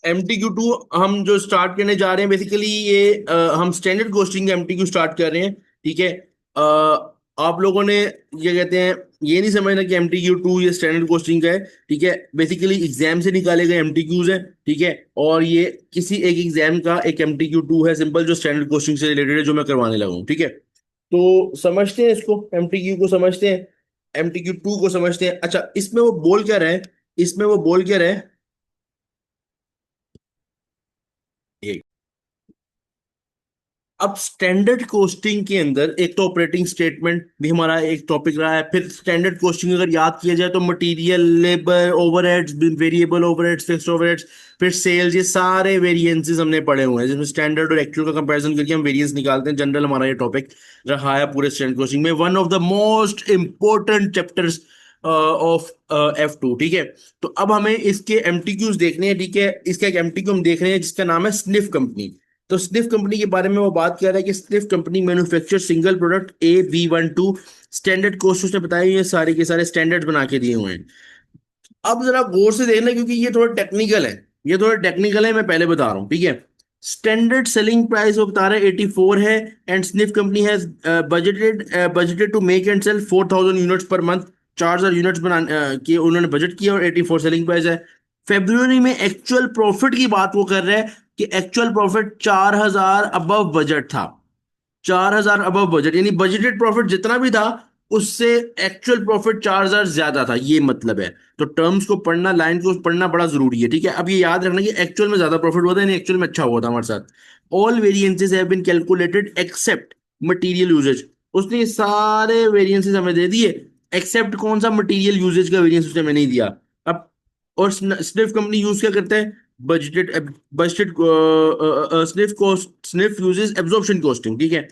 MTQ2 हम जो start करने जा रहे हैं, बेसिकली ये हम स्टैंडर्ड कोस्टिंग MTQ स्टार्ट कर रहे हैं। ठीक है। आप लोगों ने ये कहते हैं, ये नहीं समझना कि MTQ2 ये स्टैंडर्ड कोस्टिंग का है। ठीक है। बेसिकली एग्जाम से निकाले गए MTQs हैं। ठीक है। और ये किसी एक एग्जाम का एक MTQ2 है सिंपल, जो स्टैंडर्ड कोस्टिंग से रिलेटेड है, जो मैं करवाने लगा हूँ। ठीक है। तो समझते हैं इसको, MTQ को समझते हैं, MTQ2 को समझते हैं। अच्छा, इसमें वो बोल क्या रहे हैं, इसमें वो बोल क्या रहे हैं। अब स्टैंडर्ड कोस्टिंग के अंदर एक तो ऑपरेटिंग स्टेटमेंट भी हमारा एक टॉपिक रहा है। फिर स्टैंडर्ड कोस्टिंग अगर याद किया जाए तो material, labour, overheads, variable overheads, fixed overheads, फिर सेल्स, ये सारे वेरिएंसेस हमने पढ़े हुए हैं, जिसमें स्टैंडर्ड और एक्चुअल का कंपैरिजन करके हम वेरिएंस निकालते हैं। जनरल हमारा ये टॉपिक रहा है पूरे स्टैंडर्ड कोस्टिंग में, one of the most important chapters of F2। ठीक है। तो अब हमें इसके MTQs देखने हैं। ठीक है। इसका एक MTQ हम देख रहे हैं जिसका नाम है स्निफ कंपनी। तो स्निफ कंपनी के बारे में वो बात कर रहा है कि Sniff company manufacture single product AB12। Standard cost उसने बताया, ये सारे के सारे स्टैंडर्ड बना के दिए हुए हैं। अब जरा गौर से देखना, क्योंकि ये थोड़ा टेक्निकल है, ये थोड़ा टेक्निकल है, मैं पहले बता रहा हूँ। ठीक है। स्टैंडर्ड सेलिंग प्राइस वो बता रहा है 84 है, and Sniff company has budgeted to make and sell 4000 units per month. 4000 units की उन्होंने बजट किया, और 84 सेलिंग प्राइस है। फेब्रुवरी में एक्चुअल प्रॉफिट की बात वो कर रहे हैं कि एक्चुअल प्रॉफिट 4000 अबव बजट था। 4000 अबव बजट, यानी बजटेड प्रॉफिट जितना भी था उससे एक्चुअल प्रॉफिट 4000 ज्यादा था, ये मतलब है। तो टर्म्स को पढ़ना, लाइन को पढ़ना बड़ा जरूरी है। ठीक है। अब ये याद रखना कि एक्चुअल में ज्यादा प्रॉफिट हुआ था, यानी एक्चुअल में अच्छा हुआ था हमारे साथ। All variances have been calculated except material usages. उसने ये सारे वेरिएंसेस हमें दे दिए, एक्सेप्ट कौन सा, मटेरियल यूजेज का वेरिएंस उसने हमें नहीं दिया। अब और स्निफ कंपनी यूज क्या करता है, budgeted budgeted sniff cost, sniff uses absorption costing. ठीक है।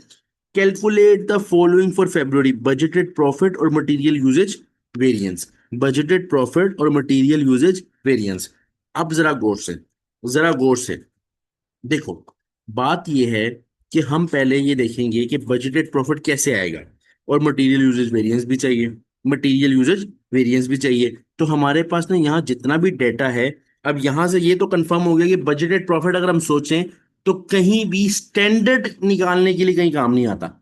Calculate the following for February, budgeted profit और material usage variance. Budgeted profit और मटेरियल यूजेज वेरिएंस। अब जरा गौर से देखो। बात यह है कि हम पहले ये देखेंगे कि बजटेड प्रॉफिट कैसे आएगा, और मटेरियल यूजेज वेरिएंस भी चाहिए, मटेरियल यूजेज वेरिएंस भी चाहिए। तो हमारे पास ना यहाँ जितना भी डेटा है, अब यहाँ से ये तो कंफर्म हो गया कि बजटेड प्रॉफिट अगर हम सोचें तो कहीं भी स्टैंडर्ड निकालने के लिए कहीं काम नहीं आता।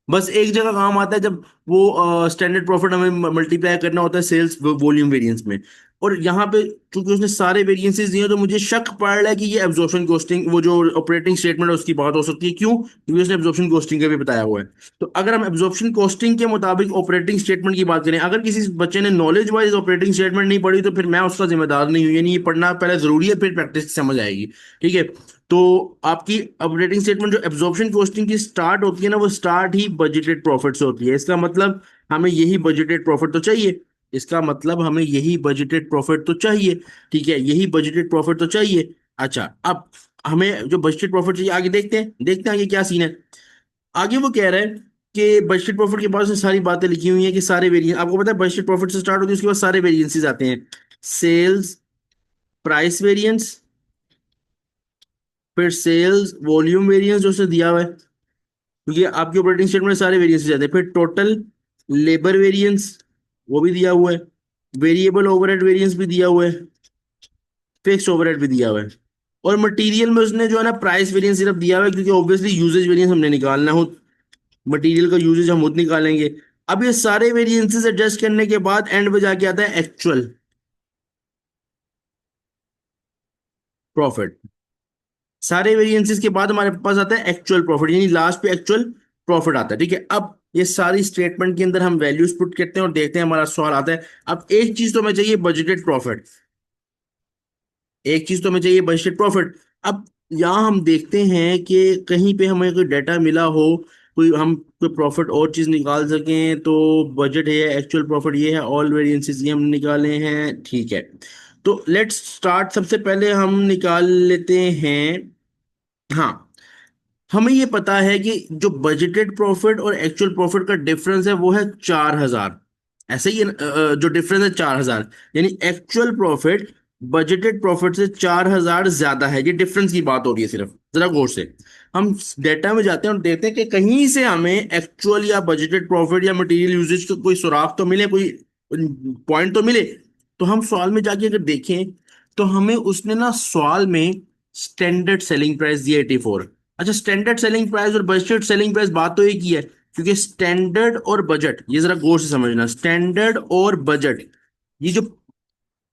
बस एक जगह काम आता है, जब वो स्टैंडर्ड प्रॉफिट हमें मल्टीप्लाई करना होता है सेल्स वॉल्यूम वेरिएंस में। और यहाँ पे चूंकि उसने सारे वेरिएंसेस दिए हैं, तो मुझे शक पड़ रहा है कि ये एब्जॉर्प्शन कॉस्टिंग, वो जो ऑपरेटिंग स्टेटमेंट है उसकी बात हो सकती है। क्यों? क्योंकि उसने एब्जॉर्प्शन कॉस्टिंग का भी बताया हुआ है। तो अगर हम एब्जॉर्प्शन कॉस्टिंग के मुताबिक ऑपरेटिंग स्टेटमेंट की बात करें, अगर किसी बच्चे ने नॉलेज वाइज ऑपरेटिंग स्टेटमेंट नहीं पढ़ी, तो फिर मैं उसका जिम्मेदार नहीं हूँ। यानी ये पढ़ना पहले जरूरी है, फिर प्रैक्टिस समझ आएगी। ठीक है। तो आपकी ऑपरेटिंग स्टेटमेंट जो एब्जॉर्प्शन कॉस्टिंग की स्टार्ट होती है ना, वो स्टार्ट ही बजटेड प्रॉफिट से होती है। इसका मतलब हमें यही बजटेड प्रॉफिट तो चाहिए, इसका मतलब हमें यही बजटेड प्रॉफिट तो चाहिए। ठीक है। यही बजटेड प्रॉफिट तो चाहिए। अच्छा, अब हमें जो बजटेड प्रॉफिट चाहिए, आगे देखते हैं आगे क्या सीन है। आगे वो कह रहा है कि बजटेड प्रॉफिट के बाद उसने सारी बातें लिखी हुई हैं कि सारे वेरिएंस, आपको पता है बजटेड प्रॉफिट से स्टार्ट होती है, उसके बाद सारे वेरिएंसेस आते हैं। सेल्स प्राइस वेरिएंस, फिर सेल्स वॉल्यूम वेरिएंस जो उसने दिया हुआ है, क्योंकि आपके ऑपरेटिंग स्टेटमेंट में सारे वेरिएंसेस आते हैं। फिर टोटल लेबर वेरिएंस वो भी दिया हुआ है, वेरिएबल ओवरहेड वेरिएंस भी दिया हुआ है, फिक्स्ड ओवरहेड भी दिया हुआ है। और मटेरियल में उसने जो है ना प्राइस वेरिएंस सिर्फ दिया हुआ है, क्योंकि ऑब्वियसली यूजेज वेरिएंस हमने निकालना हो, मटेरियल का यूजेज हम खुद निकालेंगे। अब ये सारे वेरिएंसेस एडजस्ट करने के बाद एंड में जाके आता है एक्चुअल प्रॉफिट। सारे वेरिएंसेस के बाद हमारे पास आता है एक्चुअल प्रॉफिट, यानी लास्ट पे एक्चुअल प्रॉफिट आता है। ठीक है। अब ये सारी स्टेटमेंट के अंदर हम वैल्यूज पुट करते हैं और देखते हैं, हमारा सवाल आता है। अब एक चीज तो हमें चाहिए बजटेड प्रॉफिट, एक चीज तो हमें चाहिए बजटेड प्रॉफिट। अब यहाँ हम देखते हैं कि कहीं पे हमें कोई डाटा मिला हो, कोई हम कोई प्रॉफिट और चीज निकाल सकें। तो बजट है, एक्चुअल प्रॉफिट ये है, ऑल वेरिएंसेस ये हम निकाले हैं। ठीक है। तो लेट्स स्टार्ट, सबसे पहले हम निकाल लेते हैं। हाँ, हमें ये पता है कि जो बजटेड प्रॉफिट और एक्चुअल प्रॉफिट का डिफरेंस है वो है 4000। ऐसे ही जो डिफरेंस है 4000, यानी एक्चुअल प्रॉफिट बजटेड प्रॉफिट से 4000 ज्यादा है। ये डिफरेंस की बात हो रही है सिर्फ, जरा गौर से। हम डेटा में जाते हैं और देखते हैं कि कहीं से हमें एक्चुअल या बजटेड प्रॉफिट या मटेरियल यूजेज का कोई सुराग तो मिले, कोई पॉइंट तो मिले। तो हम सवाल में जाके अगर देखें तो हमें उसने ना सवाल में स्टैंडर्ड सेलिंग प्राइस दिया 84। अच्छा, स्टैंडर्ड सेलिंग प्राइस और बजटेड सेलिंग प्राइस बात तो एक ही है, क्योंकि स्टैंडर्ड और बजट, ये जरा गौर से समझना, स्टैंडर्ड और बजट ये जो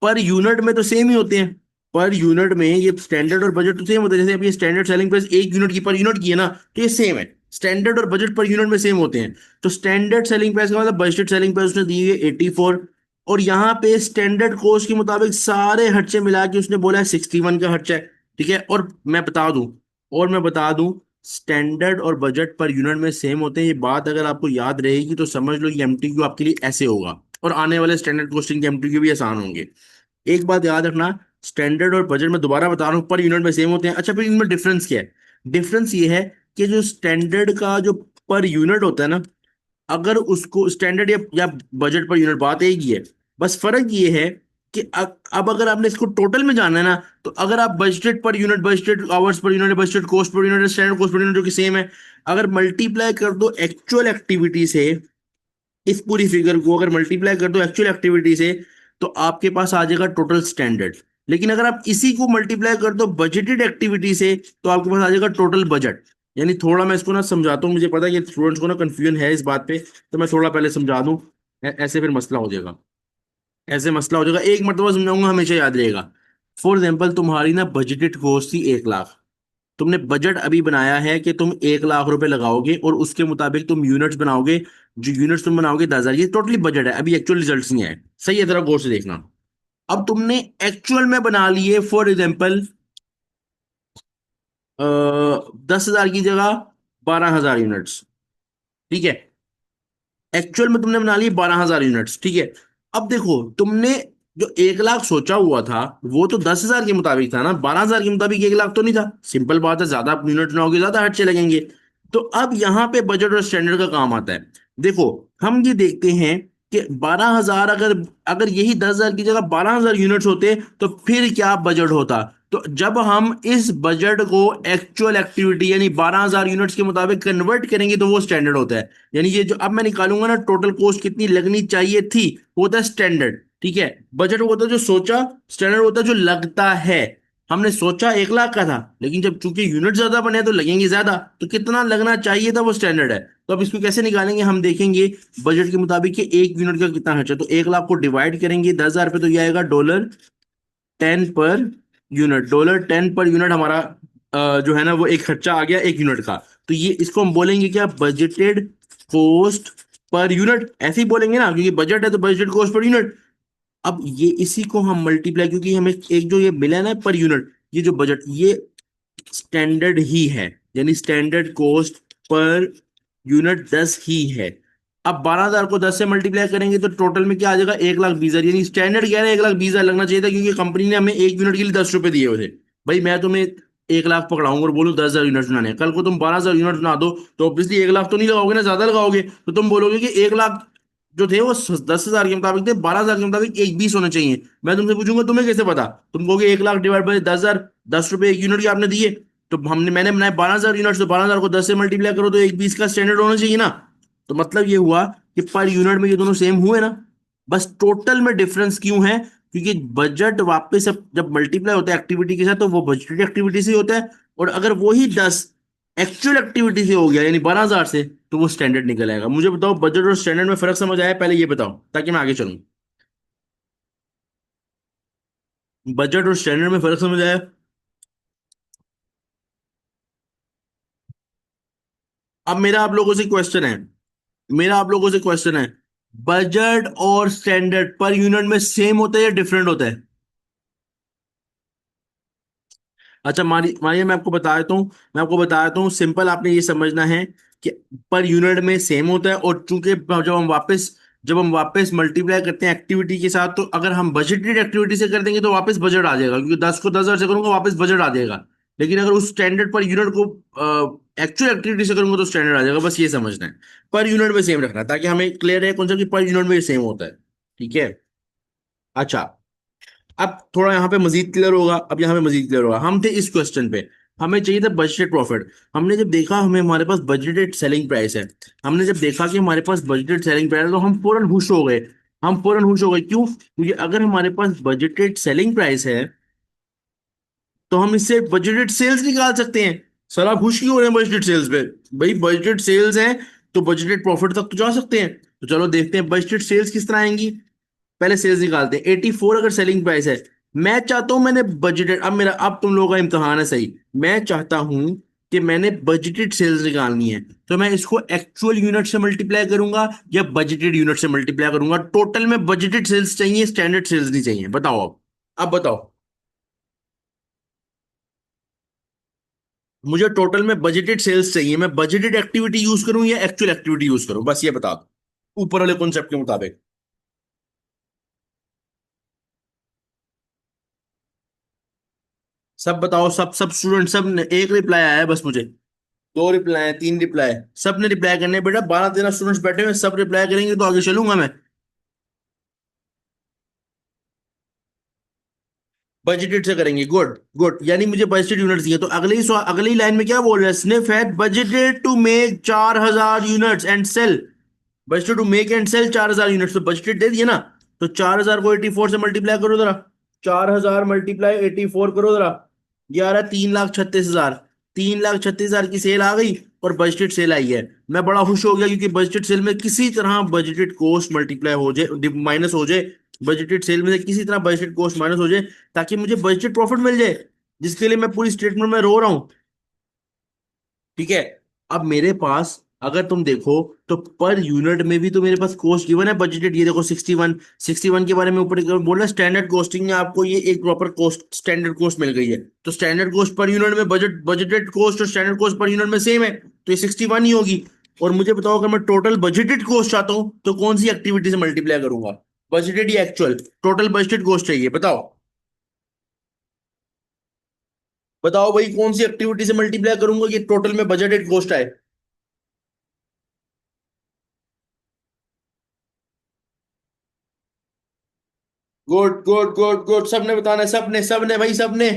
पर यूनिट में तो सेम ही होते हैं। पर यूनिट में ये स्टैंडर्ड और बजट तो सेम होते हैं। जैसे अब ये स्टैंडर्ड सेलिंग प्राइस एक यूनिट की पर यूनिट की है ना, तो ये सेम है। स्टैंडर्ड और बजट पर यूनिट में सेम होते हैं। तो स्टैंडर्ड सेलिंग प्राइस का मतलब बजटेड सेलिंग प्राइस उसने दी है 84, और यहाँ पे स्टैंडर्ड कॉस्ट के मुताबिक सारे खर्चे मिला के उसने बोला है 61 का खर्चा है। ठीक है, और मैं बता दूं स्टैंडर्ड और बजट पर यूनिट में सेम होते हैं। ये बात अगर आपको याद रहेगी तो समझ लो ये एमटीक्यू आपके लिए ऐसे होगा, और आने वाले स्टैंडर्ड कॉस्टिंग के एमटीक्यू भी आसान होंगे। एक बात याद रखना, स्टैंडर्ड और बजट में दोबारा बता रहा हूँ पर यूनिट में सेम होते हैं। अच्छा, फिर इनमें डिफरेंस क्या है? डिफरेंस ये है कि जो स्टैंडर्ड का जो पर यूनिट होता है ना, अगर उसको स्टैंडर्ड या बजट पर यूनिट बात एक ही है। बस फर्क ये है कि अब अगर आपने इसको टोटल में जाना है ना, तो अगर आप budgeted per unit, budgeted hours per unit, budgeted cost per unit, standard cost per unit जो कि सेम है, अगर मल्टीप्लाई कर दो एक्चुअल एक्टिविटी से, इस पूरी फिगर को अगर मल्टीप्लाई कर दो एक्चुअल एक्टिविटी से, तो आपके पास आ जाएगा टोटल स्टैंडर्ड। लेकिन अगर आप इसी को मल्टीप्लाई कर दो बजटेड एक्टिविटी से, तो आपके पास आ जाएगा टोटल बजट। यानी थोड़ा मैं इसको ना समझाता हूँ, मुझे पता है कि स्टूडेंट्स को ना कंफ्यूजन है इस बात पे, तो मैं थोड़ा पहले समझा दूं। ऐसे फिर मसला हो जाएगा। ऐसे मसला हो जाएगा, एक मरतबा समझाऊंगा, हमेशा याद रहेगा। फॉर एग्जाम्पल, तुम्हारी ना बजटेड कॉस्ट थी 1 लाख। तुमने बजट अभी बनाया है कि तुम 1 लाख रुपए लगाओगे, और उसके मुताबिक तुम यूनिट्स बनाओगे। जो यूनिट्स तुम बनाओगे 10,000, ये टोटली बजट है, अभी एक्चुअल रिजल्ट्स नहीं आए। सही है, जरा गौर से देखना। अब तुमने एक्चुअल में बना लिए फॉर एग्जाम्पल 10,000 की जगह 12,000 यूनिट्स। ठीक है, एक्चुअल में तुमने बना लिए 12,000 यूनिट्स। ठीक है, अब देखो तुमने जो 1 लाख सोचा हुआ था, वो तो 10,000 के मुताबिक था ना, 12,000 के मुताबिक 1 लाख तो नहीं था। सिंपल बात है, ज्यादा आप यूनिट बनाओगे ज्यादा खर्चे लगेंगे। तो अब यहाँ पे बजट और स्टैंडर्ड का काम आता है। देखो, हम ये देखते हैं कि 12,000, अगर अगर यही 10,000 की जगह 12,000 यूनिट्स होते, तो फिर क्या बजट होता। तो जब हम इस बजट को एक्चुअल एक्टिविटी यानी 12,000 यूनिट्स के मुताबिक कन्वर्ट करेंगे, तो वो स्टैंडर्ड होता है। यानी ये जो अब मैं निकालूंगा ना, टोटल कॉस्ट कितनी लगनी चाहिए थी, वो होता है स्टैंडर्ड। ठीक है, बजट वो होता है जो सोचा, स्टैंडर्ड होता है जो लगता है। हमने सोचा 1 लाख का था, लेकिन जब चूंकि यूनिट ज्यादा बने तो लगेंगे ज्यादा, तो कितना लगना चाहिए था वो स्टैंडर्ड है। तो अब इसको कैसे निकालेंगे, हम देखेंगे बजट के मुताबिक कि एक यूनिट का कितना खर्चा। तो 1 लाख को डिवाइड करेंगे 10,000 पे, तो ये आएगा $10 पर यूनिट हमारा जो है ना, वो एक खर्चा आ गया 1 यूनिट का। तो ये इसको हम बोलेंगे क्या, बजटेड कॉस्ट पर यूनिट। ऐसे ही बोलेंगे ना, क्योंकि बजट है तो बजटेड कॉस्ट पर यूनिट। अब ये इसी को हम मल्टीप्लाई, क्योंकि हमें एक जो ये मिला है ना पर यूनिट, ये जो बजट, ये स्टैंडर्ड ही है। यानी स्टैंडर्ड कॉस्ट पर यूनिट 10 ही है। अब 12,000 को 10 से मल्टीप्लाई करेंगे तो टोटल में क्या आ जाएगा, 1,20,000। यानी स्टैंडर्ड क्या है, 1,20,000 लगना चाहिए था, क्योंकि कंपनी ने हमें एक यूनिट के लिए 10 रुपए दिए हुए थे। भाई मैं तुम्हें 1 लाख पकड़ाऊंगा और बोलूं 10,000 यूनिट बनाने हैं। कल को तुम 12,000 यूनिट बना दो, तो ऑब्वियसली 1 लाख तो नहीं लगाओगे ना, ज्यादा लगाओगे। तो तुम बोलोगे कि 1 लाख जो थे वो 10,000 के मुताबिक थे, 12,000 के मुताबिक 1,20 होने चाहिए। मैं तुमसे पूछूंगा तुम्हें कैसे पता, तुम कहोगे 1 लाख डिवाइड बाई 10,000, 10 रुपए एक यूनिट के आपने दिए। तो मैंने बनाया 12,000 यूनिट्स, तो 12,000 को 10 से मल्टीप्लाई करो तो 1,20 का स्टैंडर्ड होना चाहिए ना। तो मतलब ये हुआ कि पर यूनिट में ये दोनों सेम हुए ना। बस टोटल में डिफरेंस क्यों है, क्योंकि बजट वापस जब मल्टीप्लाई होता है एक्टिविटी के साथ, तो वो बजटेड एक्टिविटी से होता है। और अगर वही 10 एक्चुअल एक्टिविटी से हो गया यानी 12,000 से, तो वो स्टैंडर्ड निकल आएगा। मुझे बताओ बजट और स्टैंडर्ड में फर्क समझ आया, पहले ये बताओ ताकि मैं आगे चलूं। बजट और स्टैंडर्ड में फर्क समझ आया? अब मेरा आप लोगों से क्वेश्चन है, बजट और स्टैंडर्ड पर यूनिट में सेम होता है या डिफरेंट होता है? अच्छा, मानिए मैं आपको बता देता हूँ सिंपल, आपने ये समझना है कि पर यूनिट में सेम होता है। और चूंकि जब हम वापस मल्टीप्लाई करते हैं एक्टिविटी के साथ, तो अगर हम बजटेड एक्टिविटी से कर देंगे तो वापस बजट आ जाएगा, क्योंकि 10 को 10,000 से करूंगा वापस बजट आ जाएगा। लेकिन अगर उस स्टैंडर्ड पर यूनिट को एक्चुअल एक्टिविटी से करूंगा तो स्टैंडर्ड आ जाएगा। बस ये समझना है, पर यूनिट में सेम रखना है, ताकि हमें क्लियर है कौन सा कि पर यूनिट में सेम होता है। ठीक है। अच्छा, अब थोड़ा यहाँ पे मजीद क्लियर होगा। अब यहाँ पे मजीद क्लियर होगा, हम थे इस क्वेश्चन पे, हमें चाहिए था बजटेड प्रॉफिट। हमने जब देखा हमें हमारे पास बजटेड सेलिंग प्राइस है, हमने जब देखा कि हमारे पास बजटेड सेलिंग प्राइस है, तो हम फौरन खुश हो गए। हम फौरन खुश हो गए, क्यों? क्योंकि अगर हमारे पास बजटेड सेलिंग प्राइस है, तो हम इससे बजटेड सेल्स निकाल सकते हैं। सर आप खुश क्यों हो रहे हैं बजटेड सेल्स पे? भाई बजटेड सेल्स हैं तो बजटेड प्रॉफिट तक तो जा सकते हैं। तो चलो देखते हैं बजटेड सेल्स किस तरह आएंगी। पहले सेल्स निकालते हैं। 84 अगर सेलिंग प्राइस है, मैं चाहता हूं मैंने बजटेड, अब तुम लोगों का इम्तहान है सही। मैं चाहता हूं कि मैंने बजटेड सेल्स निकालनी है, तो मैं इसको एक्चुअल यूनिट से मल्टीप्लाई करूंगा या बजटेड यूनिट से मल्टीप्लाई करूंगा? टोटल में बजटेड सेल्स चाहिए, स्टैंडर्ड सेल्स नहीं चाहिए, बताओ अब बताओ। मुझे टोटल में बजटेड सेल्स चाहिए। मैं बजटेड एक्टिविटी यूज करूं या एक्चुअल एक्टिविटी यूज करूं, बस ये बता दो ऊपर वाले कॉन्सेप्ट के मुताबिक। सब बताओ, सब स्टूडेंट, एक रिप्लाई आया है बस मुझे। दो रिप्लाई है, तीन रिप्लाई है, सब ने रिप्लाई करने हैं बेटा। 12 13 स्टूडेंट्स बैठे हुए हैं, सब रिप्लाई करेंगे तो आगे चलूंगा मैं। बजटेड से करेंगे, गुड गुड। यानी मुझे बजटेड यूनिट्स दिए, तो अगली लाइन में क्या बोल रहा है? Sniff had budgeted to make 4000 units and sell. Budgeted to make and sell 4000 units, तो बजटेड दे दिए ना। तो 4000 को 84 से मल्टीप्लाई करो जरा। 4000 मल्टीप्लाई 84 करो जरा। ये आ रहा है 3,36,000। 3,36,000 की सेल आ गई और बजटेड सेल आई है। मैं बड़ा खुश हो गया क्योंकि बजटेड सेल में किसी तरह बजटेड कॉस्ट मल्टीप्लाई हो जाए, माइनस हो जाए। बजटेड सेल में से किसी तरह बजटेड कॉस्ट माइनस हो जाए ताकि मुझे बजटेड प्रॉफिट मिल जाए, जिसके लिए मैं पूरी स्टेटमेंट में रो रहा हूं। ठीक है। अब मेरे पास अगर तुम देखो तो पर यूनिट में भी तो मेरे पास कॉस्ट गिवन है बजटेड। ये देखो 61, 61 के बारे में ऊपर बोल रहा है स्टैंडर्ड कॉस्टिंग में आपको ये एक प्रॉपर कॉस्ट, स्टैंडर्ड कॉस्ट मिल गई है। तो स्टैंडर्ड कॉस्ट पर यूनिट में बजटेड कॉस्ट और स्टैंडर्ड कॉस्ट पर यूनिट में सेम है, तो ये 61 ही होगी। और मुझे बताओ अगर मैं टोटल बजटेड कॉस्ट चाहता हूं तो कौन सी एक्टिविटी से मल्टीप्लाई करूंगा? बजटेड या एक्चुअल? टोटल बजटेड कॉस्ट चाहिए, बताओ। बताओ भाई कौन सी एक्टिविटी से मल्टीप्लाई करूंगा कि टोटल में बजटेड कॉस्ट आए? गुड गुड गुड गुड, सबने बताना है, सबने सबने भाई सबने।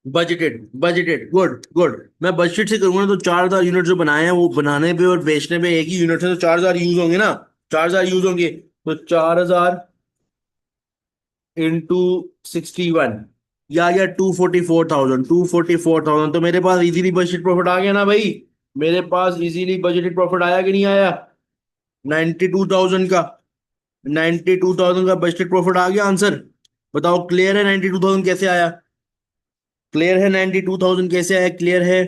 Budgeted budgeted, good good. मैं बजटेड से करूंगा तो 4000 यूनिट जो बनाए हैं वो बनाने पे और बेचने पे एक ही यूनिट है, तो 4000 यूज होंगे ना। 4000 यूज होंगे तो 4000 इंटू 61, या 244,000, 244,000। तो मेरे पास इजीली बजटेड प्रॉफिट आ गया ना भाई। मेरे पास इजीली बजटेड प्रॉफिट आया कि नहीं आया? 92,000 का, 92,000 का बजटेड प्रॉफिट आ गया आंसर। बताओ क्लियर है 92,000 कैसे आया? क्लियर है 92,000 कैसे आया? क्लियर है?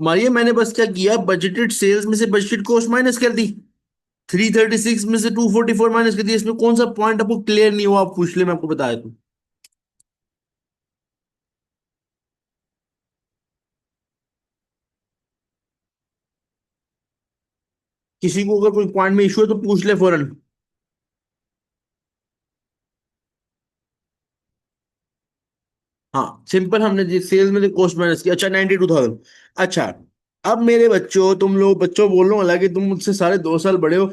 मारिए मैंने बस क्या किया, बजटेड सेल्स में से बजटेड कॉस्ट माइनस कर दी। 336 में से 244 माइनस कर दिया। इसमें कौन सा पॉइंट आपको क्लियर नहीं हुआ? आप पूछ ले, मैं आपको बताया तो। किसी को अगर कोई पॉइंट में इशू है तो पूछ ले फौरन। हाँ सिंपल, हमने जिस सेल्स में से कॉस्ट माइनस किया। अच्छा 92,000। अच्छा अब मेरे बच्चों, तुम लोग बच्चों बोल रहा हूँ, हालांकि तुम मुझसे सारे 2 साल बड़े हो।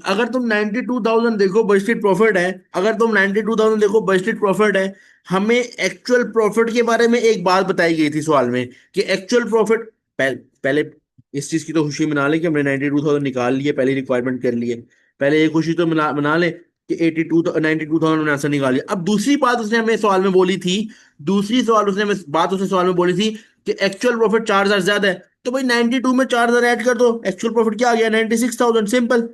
अगर तुम 92,000 देखो बजटेड प्रॉफिट है, अगर तुम 92,000 देखो बजटेड प्रॉफिट है, हमें एक्चुअल प्रॉफिट के बारे में एक बात बताई गई थी सवाल में कि एक्चुअल प्रॉफिट, पहले इस चीज की तो खुशी मना ले कि हमने 92,000 निकाल लिए, पहले रिक्वायरमेंट कर लिए। पहले ये खुशी तो मना मना ले कि 92,000 हमने आंसर निकाल लिया। अब दूसरी बात उसने हमें सवाल में बोली थी, दूसरी सवाल उसने हमें बात उसने सवाल में बोली थी कि एक्चुअल प्रॉफिट 4000 ज्यादा है। तो भाई 92 में 4000 ऐड कर दो, एक्चुअल प्रॉफिट क्या आ गया? 96,000, सिंपल।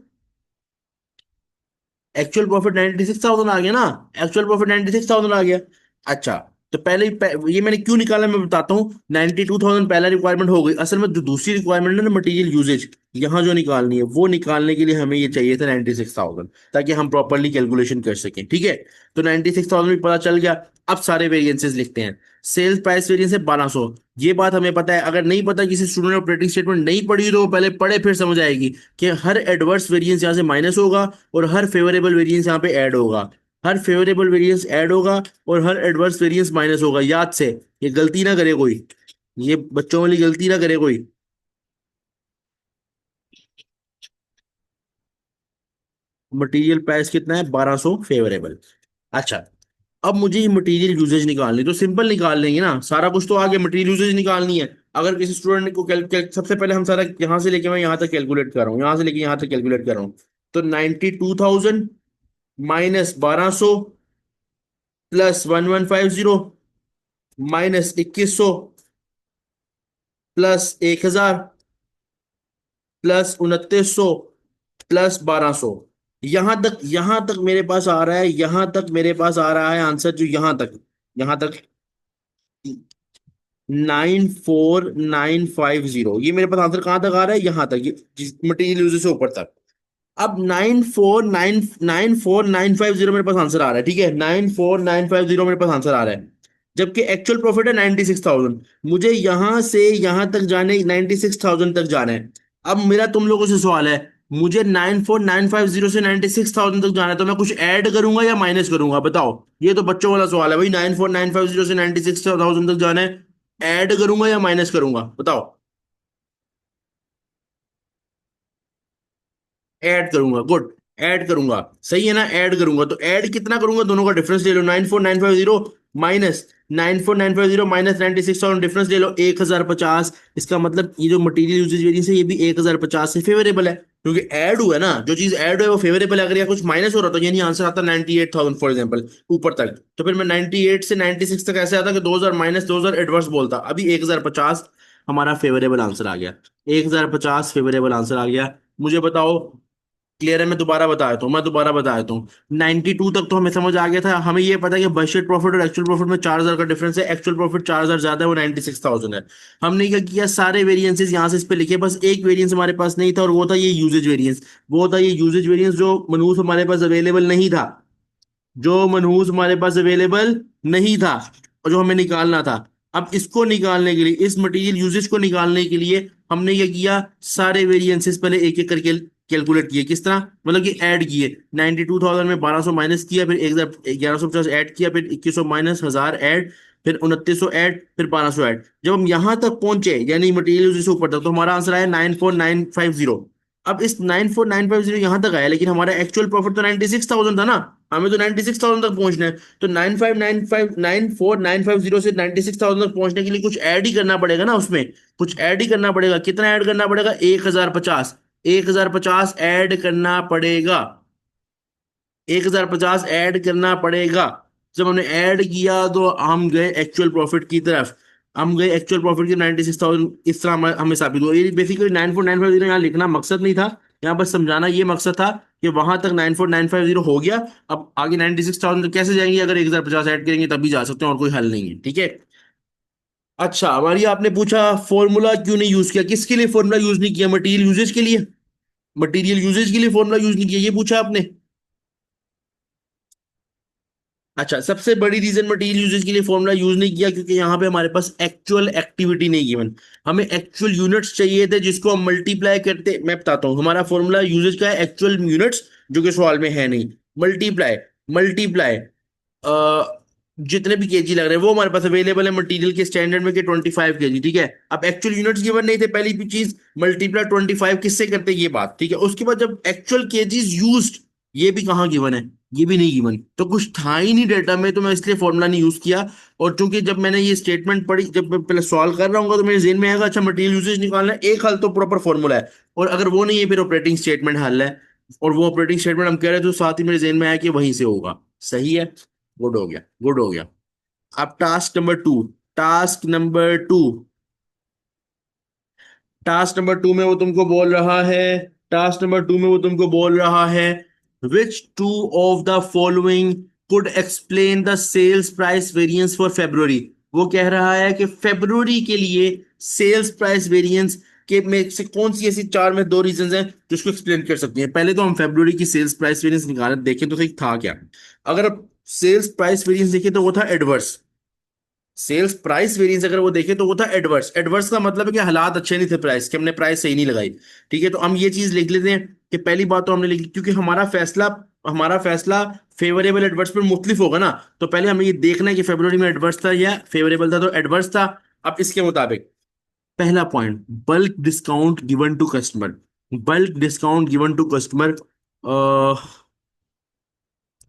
एक्चुअल प्रॉफिट 96,000 आ गया ना। एक्चुअल प्रॉफिट 96,000 आ गया। अच्छा तो ये मैंने क्यों निकाला मैं बताता हूँ। 92,000 पहला रिक्वायरमेंट हो गई। असल में जो दूसरी रिक्वायरमेंट है ना मटेरियल यूजेज, यहाँ जो निकालनी है वो निकालने के लिए हमें ये चाहिए था 96,000, ताकि हम प्रॉपरली कैलकुलेशन कर सकें। ठीक है। तो 96,000 भी पता चल गया। अब सारे वेरिएंसेस लिखते हैं। सेल्स प्राइस वेरिएंस है 1200। ये बात हमें पता है। अगर नहीं पता, किसी स्टूडेंट ने ऑपरेटिंग स्टेटमेंट नहीं पढ़ी तो वो पहले पढ़े फिर समझ आएगी कि हर एडवर्स वेरिएंस यहाँ से माइनस होगा और हर फेवरेबल वेरिएंस यहाँ पे ऐड होगा। हर फेवरेबल वेरिएंस ऐड होगा और हर एडवर्स वेरिएंस माइनस होगा। याद से, ये गलती ना करे कोई, ये बच्चों वाली गलती ना करे कोई। मटेरियल प्राइस कितना है? 1200 फेवरेबल। अच्छा अब मुझे ये मटेरियल यूजेज निकालनी, तो सिंपल निकाल लेंगे ना, सारा कुछ तो आगे मटेरियल यूजेज निकालनी है। अगर किसी स्टूडेंट को सबसे पहले हम सारा यहाँ से लेके मैं यहाँ तक कैलकुलेट कर रहा हूँ, यहाँ से लेके यहाँ तक कैलकुलेट कर रहा हूँ। तो 92,000 minus 1200 plus 1150 minus 2100 plus 1000 plus 2900 plus 1200। यहां तक मेरे पास आ रहा है, यहां तक मेरे पास आ रहा है आंसर, जो यहां तक 94,950। ये मेरे पास आंसर कहां तक आ रहा है, यहां तक, मटेरियल यूजेस से ऊपर तक। अब 94,950 मेरे पास आंसर आ रहा है, ठीक है, 94,950 मेरे पास आंसर आ रहा है, जबकि एक्चुअल प्रॉफिट है 96,000। मुझे यहां से यहां तक जाने, 96,000 तक जाना है। अब मेरा तुम लोगों से सवाल है, मुझे 94,950 से 96,000 तक जाना है, तो मैं कुछ ऐड करूंगा या माइनस करूंगा, बताओ। ये तो बच्चों वाला सवाल है भाई, 94,950 से 96,000 तक जाना है, ऐड करूंगा या माइनस करूंगा, बताओ। ऐड करूंगा, गुड। ऐड करूंगा, सही है ना, ऐड करूंगा। तो ऐड कितना करूंगा, दोनों का डिफरेंस ले लो, 94,950 माइनस 94,950 माइनस 96,000, डिफरेंस ले लो 1,050। इसका मतलब ये जो मटेरियल यूजेज वेरिएंस है, ये भी 1,050 से फेवरेबल है, क्योंकि ऐड हुआ है ना, जो चीज ऐड हुआ है वो फेवरेबल है। अगर यहाँ कुछ माइनस हो रहा था, यानी आंसर आता 98,000 फॉर एग्जाम्पल ऊपर तक, तो फिर मैं 98 से 96 तक ऐसे आता कि 2,000 माइनस 2,000 एडवर्स बोलता। अभी 1,050 हमारा फेवरेबल आंसर आ गया, 1,050 फेवरेबल आंसर आ गया। मुझे बताओ, क्लियर है? मैं दोबारा बता देता हूँ 92 तक तो हमें समझ आ गया था, हमें ये पता है कि बजट प्रॉफिट और एक्चुअल प्रॉफिट में 4,000 का डिफरेंस है, एक्चुअल प्रॉफिट 4,000 ज्यादा है, वो 96,000 है। हमने क्या किया, सारे वेरिएंसेस यहाँ से इस पे लिखे, बस एक वेरिएंस हमारे पास नहीं था, और वो था ये यूजेज वेरिएंस। वो था ये यूजेज वेरिएंस जो मनहूस हमारे पास अवेलेबल नहीं था, जो मनहूस हमारे पास अवेलेबल नहीं था, और जो हमें निकालना था। अब इसको निकालने के लिए, इस मटेरियल यूजेज को निकालने के लिए, हमने ये किया, सारे वेरिएंसेस पहले एक एक करके कैलकुलेट किए। किस तरह, मतलब कि ऐड किए, 92,000 में 1200 माइनस किया, फिर 1,150 ऐड किया, फिर 2100 माइनस 1000 ऐड, फिर 2900 ऐड, फिर 1200 ऐड। जब हम यहां तक पहुंचे, यानी मटेरियल यूजेज से ऊपर तक, तो हमारा आंसर आया 94,950। अब इस 94,950 यहां तक आया, लेकिन हमारा एक्चुअल प्रॉफिट तो 96,000 था ना, हमें तो 96,000 तक पहुंचना है। तो 94,950 से 96,000 तक पहुंचने के लिए कुछ ऐड ही करना पड़ेगा ना, उसमें कुछ ऐड ही करना पड़ेगा। कितना ऐड करना पड़ेगा, 1,050। 1,050 ऐड करना पड़ेगा, 1,050 ऐड करना पड़ेगा। जब हमने ऐड किया तो हम गए एक्चुअल प्रॉफिट की तरफ, हम गए एक्चुअल प्रॉफिट की 96,000। इस तरह हमें साबित हुआ। ये बेसिकली 94,950 यहाँ लिखना मकसद नहीं था, यहाँ बस समझाना ये मकसद था कि वहां तक 94,950 हो गया। अब आगे 96,000 तक कैसे जाएंगे, अगर 1,050 ऐड करेंगे तभी जा सकते हैं, और कोई हल नहीं है, ठीक है। अच्छा, हमारी आपने पूछा फॉर्मूला क्यों नहीं यूज किया, किसके लिए फॉर्मूला यूज नहीं किया, मटेरियल यूजेज के लिए। मटेरियल यूजेज के लिए फॉर्मूला यूज नहीं किया, ये पूछा आपने। अच्छा, सबसे बड़ी रीजन मटेरियल यूजेज के लिए फॉर्मूला यूज नहीं किया, क्योंकि यहाँ पे हमारे पास एक्चुअल एक्टिविटी नहीं गिवन। हमें एक्चुअल यूनिट्स चाहिए थे, जिसको हम मल्टीप्लाई करते। मैं बताता हूँ, हमारा फॉर्मूला यूजेज का है एक्चुअल यूनिट्स, जो कि सवाल में है नहीं। मल्टीप्लाई, मल्टीप्लाई जितने भी केजी लग रहे हैं वो हमारे पास अवेलेबल है मटेरियल के स्टैंडर्ड में, कि 25 केजी, ठीक है। अब एक्चुअल यूनिट्स गिवन नहीं थे, पहली भी चीज, मल्टीप्लाई 25 किससे करते हैं, ये बात, ठीक है। उसके बाद जब एक्चुअल केजीज यूज्ड, ये भी कहाँ गिवन है, ये भी नहीं गिवन, तो कुछ था ही नहीं डेटा में, तो मैं इसलिए फॉर्मूला नहीं यूज किया। और चूंकि जब मैंने ये स्टेटमेंट पढ़ी, जब मैं पहले सॉल्व कर रहा हूँ, तो मेरे जेहन में आएगा, अच्छा मटेरियल यूसेज निकालना है, एक हल तो प्रॉपर फॉर्मूला है, और अगर वो नहीं है फिर ऑपरेटिंग स्टेटमेंट हल है, और वो ऑपरेटिंग स्टेटमेंट हम कह रहे हैं, तो साथ ही मेरे जेहन में आया कि वहीं से होगा। सही है, गुड हो गया, गुड हो गया। अब task number two, task number two में वो तुमको बोल रहा है, टास्क नंबर टू में वो तुमको बोल रहा है, which two of the following could explain the sales price variance for February. वो कह रहा है कि फेब्रुवरी के लिए सेल्स प्राइस वेरिएंस के में से कौन सी ऐसी चार में दो रीजंस हैं जो इसको एक्सप्लेन कर सकती हैं। पहले तो हम फेब्रुवरी की सेल्स प्राइस वेरिएंस निकालें, देखें तो सही था क्या। अगर सेल्स प्राइस वेरिएंस देखें तो वो था एडवर्स। सेल्स प्राइस वेरिएंस अगर वो देखे तो वो था एडवर्स। एडवर्स का मतलब है कि हालात अच्छे नहीं थे प्राइस के, हमने प्राइस सही नहीं लगाई, ठीक है। तो हम ये चीज लिख लेते हैं कि पहली बात तो हमने लिखी, क्योंकि हमारा फैसला फेवरेबल एडवर्स पर मुख्तलिफ होगा ना। तो पहले हमें ये देखना है कि फरवरी में एडवर्स था या फेवरेबल था, तो एडवर्स था। अब इसके मुताबिक पहला point, bulk discount given to customer. Bulk discount given to customer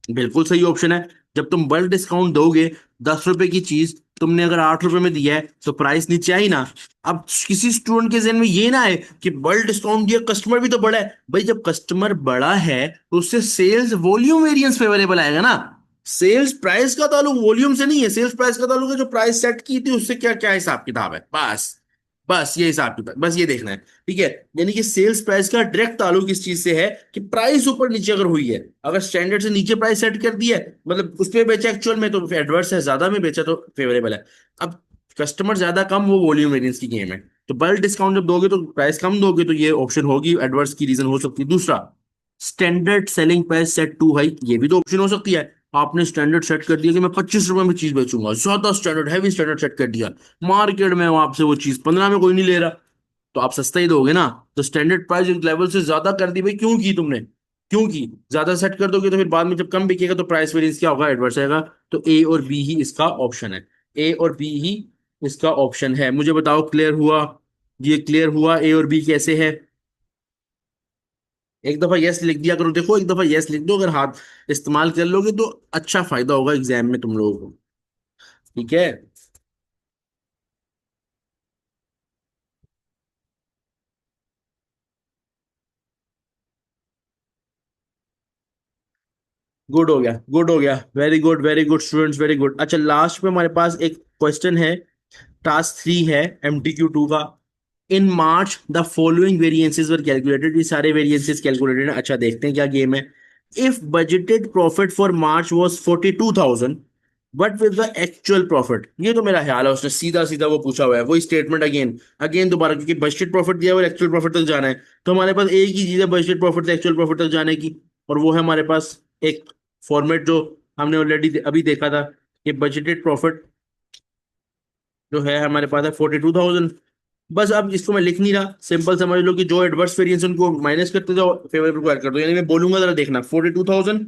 बिल्कुल सही ऑप्शन है। जब तुम बल्क डिस्काउंट दोगे 10 रुपए की चीज, तुमने अगर 8 रुपए में दिया है तो प्राइस नीचे आई ना। अब किसी स्टूडेंट के जहन में ये ना है कि बल्क डिस्काउंट दिया, कस्टमर भी तो बड़ा है। भाई जब कस्टमर बड़ा है तो उससे सेल्स वॉल्यूम वेरिएंस फेवरेबल आएगा ना। सेल्स प्राइस का ताल्लुक वॉल्यूम से नहीं है, सेल्स प्राइस का ताल्लुक है जो प्राइस सेट की थी उससे क्या क्या हिसाब किताब है, बस। बस ये हिसाब किताब, बस ये देखना है। ठीक है, यानी कि सेल्स प्राइस का डायरेक्ट ताल्लुक इस चीज से है कि प्राइस ऊपर नीचे अगर हुई है, अगर स्टैंडर्ड से नीचे प्राइस सेट कर दी है, मतलब उस पे बेचा एक्चुअल में तो एडवर्स है, ज्यादा में बेचा तो फेवरेबल है। अब कस्टमर ज्यादा कम, वो वॉल्यूम वेरिएंस की गेम है। तो बल्क डिस्काउंट जब दोगे तो प्राइस कम दोगे तो ये ऑप्शन होगी, एडवर्स की रीजन हो सकती है। दूसरा, standard selling price set to high, ये भी तो ऑप्शन हो सकती है। आपने स्टैंडर्ड सेट कर दिया कि मैं 25 रुपए में चीज बेचूंगा, ज्यादा स्टैंडर्ड हैवी स्टैंडर्ड सेट कर दिया, मार्केट में आपसे वो चीज 15 में कोई नहीं ले रहा, तो आप सस्ता ही दोगे ना। तो स्टैंडर्ड प्राइस एक लेवल से ज्यादा कर दी भाई, क्यों की तुमने? क्योंकि ज्यादा सेट कर दोगे तो फिर बाद में जब कम बिकेगा तो प्राइस वेरिएंस क्या होगा, एडवर्स आएगा। तो ए और बी ही इसका ऑप्शन है, ए और बी ही इसका ऑप्शन है। मुझे बताओ क्लियर हुआ? ये क्लियर हुआ ए और बी कैसे है? एक दफा यस लिख दिया करो, देखो एक दफा यस लिख दो, अगर हाथ इस्तेमाल कर लोगे तो अच्छा फायदा होगा एग्जाम में तुम लोगों को। ठीक है, गुड हो गया, गुड हो गया, very good students, very good. अच्छा, लास्ट में हमारे पास एक क्वेश्चन है, टास्क 3 है MTQ2 का। In March the following variances were calculated, ये सारे वेरिएंसेस कैलकुलेटेड है। अच्छा देखते हैं क्या गेम है। If budgeted profit for March was 42,000 but with the actual profit, ये तो मेरा ख्याल है उसने सीधा सीधा वो पूछा हुआ है, वही स्टेटमेंट अगेन अगेन दोबारा, क्योंकि बजटेड प्रॉफिट दिया हुआ है और एक्चुअल प्रॉफिट तक जाना है। तो हमारे पास एक ही चीज है बजटेड प्रॉफिट से एक्चुअल प्रॉफिट तक जाने की, और वो है हमारे पास एक फॉर्मेट जो हमने ऑलरेडी अभी देखा था, कि बजटेड प्रॉफिट जो है हमारे पास है 42,000। बस अब इसको मैं लिख नहीं रहा, सिंपल समझ लो कि जो एडवर्स वेरिएंस उनको माइनस करते जाओ, फेवरेबल को ऐड कर दो। यानी मैं बोलूंगा जरा देखना, 42,000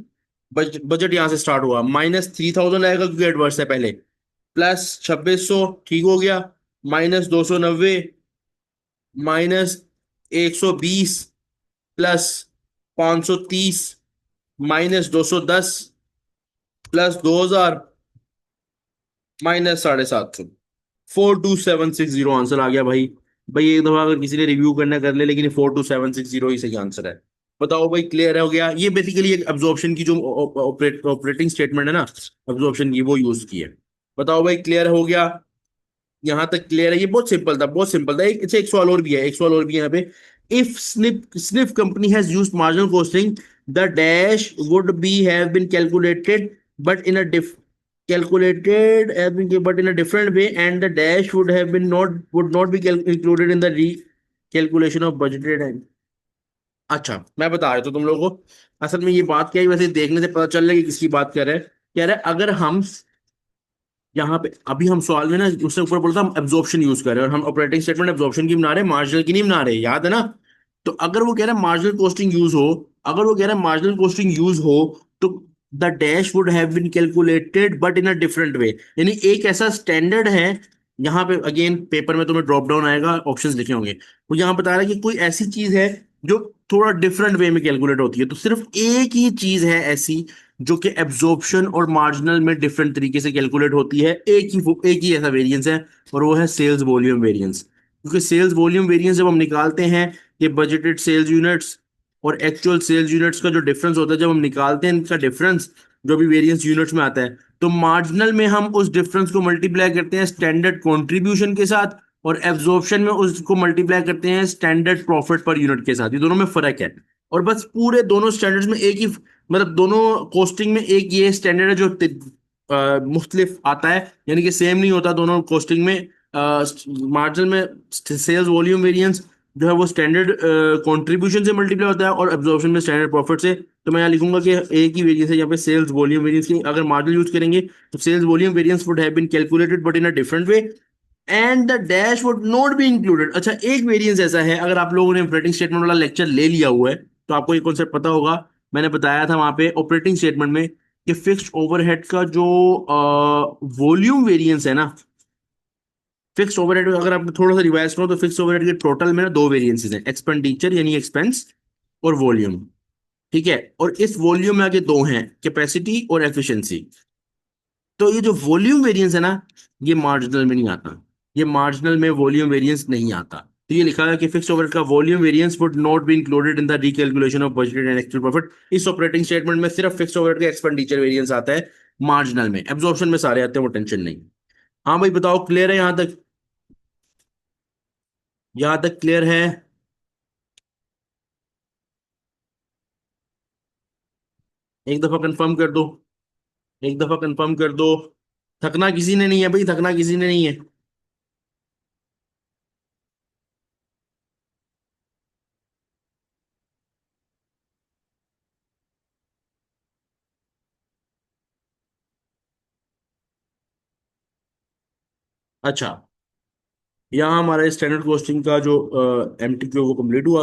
बजट यहाँ से स्टार्ट हुआ, -3,000 आएगा क्योंकि एडवर्स है पहले, प्लस 2600, ठीक हो गया, -290, -120, प्लस 530, -210, +2,000, -750, 42760 आंसर आ गया भाई। भाई एक दफा अगर किसी ने रिव्यू करना कर ले, लेकिन ये 42760 ही सही आंसर है। बताओ भाई, क्लियर हो गया? ये बेसिकली एक एब्जॉर्प्शन की जो ऑपरेटिंग स्टेटमेंट है ना, एब्जॉर्प्शन की, वो यूज की है। बताओ भाई, क्लियर हो गया? यहाँ तक क्लियर है? ये बहुत सिंपल था, बहुत सिंपल था। एक सवाल और भी है, एक सवाल और भी है यहाँ पे। If Sniff company has used marginal costing, the dash would be have been calculated but in a but in a different way, and the dash would not be included in the recalculation of budgeted and। अच्छा मैं बता रहा था तुम लोगों को, असल में ये बात क्या है, वैसे देखने से पता चल रहा है कि किसकी बात कर रहे हैं। कह रहे हैं अगर हम यहाँ पे अभी हम सवाल में ना उससे ऊपर बोलता हम एब्जॉर्प्शन यूज कर रहे हैं, और हम ऑपरेटिंग स्टेटमेंट एब्जॉर्प्शन की बना रहे हैं, मार्जिनल की नहीं बना रहे, याद है ना। तो अगर वो कह रहा है मार्जिनल कॉस्टिंग यूज हो, अगर वो कह रहा है मार्जिनल कॉस्टिंग यूज हो, तो the dash would have been calculated but in a different way. यानी एक ऐसा स्टैंडर्ड है, यहाँ पे अगेन पेपर में तुम्हें ड्रॉप डाउन आएगा, ऑप्शंस लिखे होंगे, वो यहाँ बता रहा है कि कोई ऐसी चीज है जो थोड़ा डिफरेंट वे में कैलकुलेट होती है। तो सिर्फ एक ही चीज है ऐसी जो कि एब्जॉर्प्शन और मार्जिनल में डिफरेंट तरीके से कैलकुलेट होती है, एक ही ऐसा वेरिएंस है, और वो है सेल्स वॉल्यूम वेरिएंस। क्योंकि सेल्स वॉल्यूम वेरिएंस जब हम निकालते हैं, ये बजटेड सेल्स यूनिट्स और एक्चुअल सेल्स यूनिट्स का जो डिफरेंस होता है, जब हम निकालते हैं इनका डिफरेंस, जो भी वेरिएंस यूनिट्स में आता है, तो मार्जिनल में हम उस डिफरेंस को मल्टीप्लाई करते हैं स्टैंडर्ड कंट्रीब्यूशन के साथ, और एब्जॉर्प्शन में उसको मल्टीप्लाई करते हैं स्टैंडर्ड प्रॉफिट पर यूनिट के साथ। ये दोनों में फर्क है। और बस पूरे दोनों स्टैंडर्ड्स में एक ही, मतलब दोनों कोस्टिंग में एक ये स्टैंडर्ड है जो मुख्तलिफ आता है, यानी कि सेम नहीं होता दोनों कोस्टिंग में। मार्जिन में सेल्स वॉल्यूम वेरिएंस जो है वो स्टैंडर्ड कंट्रीब्यूशन से मल्टीप्लाई होता है, और एब्जॉर्प्शन में स्टैंडर्ड प्रॉफिट से। तो मैं यहाँ लिखूंगा कि एक ही वेरिएंस है यहाँ पे, सेल्स वॉल्यूम वेरिएंस की अगर मार्जिन यूज करेंगे तो sales volume variance would have been calculated but in a different way, and the dash would not be included. अच्छा एक वेरिएंस ऐसा है, अगर आप लोगों ने ऑपरेटिंग स्टेटमेंट वाला लेक्चर ले लिया हुआ है तो आपको ये कॉन्सेप्ट पता होगा। मैंने बताया था वहां पे ऑपरेटिंग स्टेटमेंट में कि फिक्स्ड ओवरहेड का जो वॉल्यूम वेरिएंस है ना, फिक्स्ड ओवरहेड अगर आप थोड़ा सा रिवाइज करो तो फिक्स्ड ओवरहेड के टोटल में ना दो वेरिएंसेस हैं, एक्सपेंडिचर यानी एक्सपेंस, और वॉल्यूम। ठीक है, और इस वॉल्यूम में आगे दो हैं, कैपेसिटी और एफिशिएंसी। तो ये जो वॉल्यूम वेरिएंस है ना, ये मार्जिनल में नहीं आता। ये मार्जिनल में वॉल्यूम वेरिएंस नहीं आता। तो ये लिखा है कि फिक्स्ड ओवरहेड का volume variance would not be included in the recalculation of budgeted and actual profit. इस ऑपरेटिंग स्टेटमेंट में सिर्फ फिक्स्ड ओवरहेड का एक्सपेंडिचर वेरिएंस आता है, मार्जिनल में। एब्जॉर्प्शन में सारे आते हैं, वो टेंशन नहीं। हाँ भाई बताओ, क्लियर है यहां तक? यहां तक क्लियर है? एक दफा कंफर्म कर दो। एक दफा कंफर्म कर दो। थकना किसी ने नहीं है भाई, थकना किसी ने नहीं है। अच्छा, यहाँ हमारा स्टैंडर्ड कॉस्टिंग का जो एमटीक्यू वो कंप्लीट हुआ।